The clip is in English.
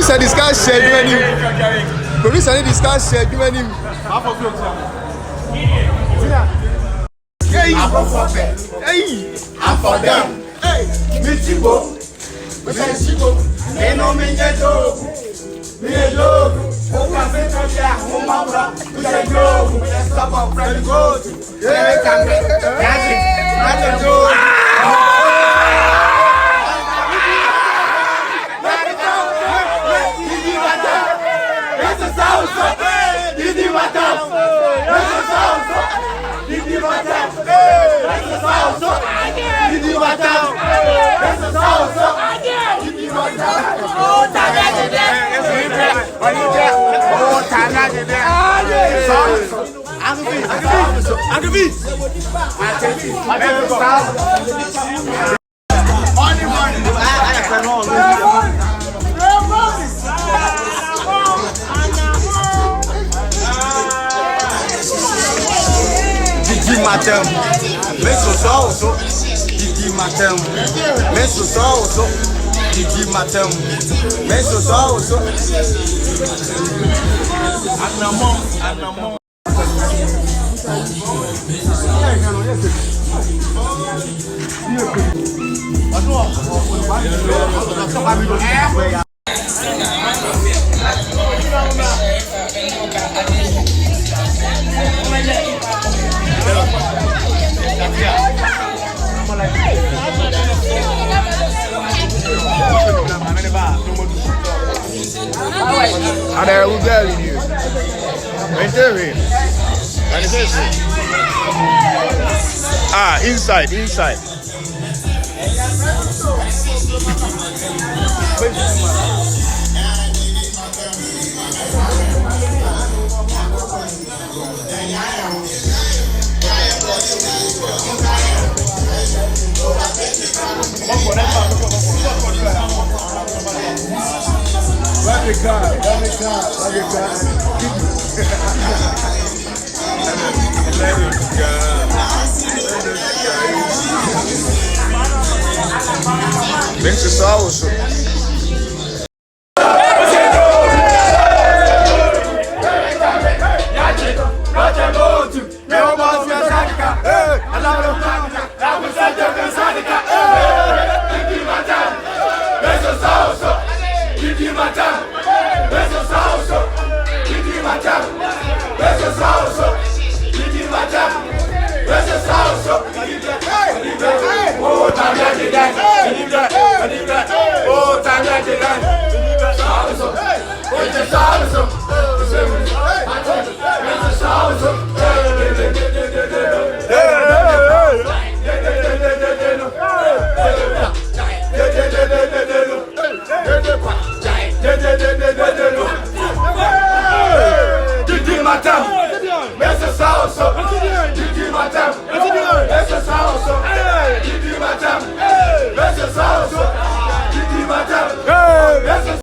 Producer discuss share given him. Producer need discuss share given him. Hey, I'm for them. Hey, Michigo. Michigo. Ain't no me yet. Me alone. Who can say to ya? Who mama? We can go. We can stop our friend go. Yeah, can that's it. Go. Matam, meso so, Didi Matam, meso so, Didi Matam, meso so. Anamon. Ada ugali ni. Entende? Ah, inside. Benci salso. Oh,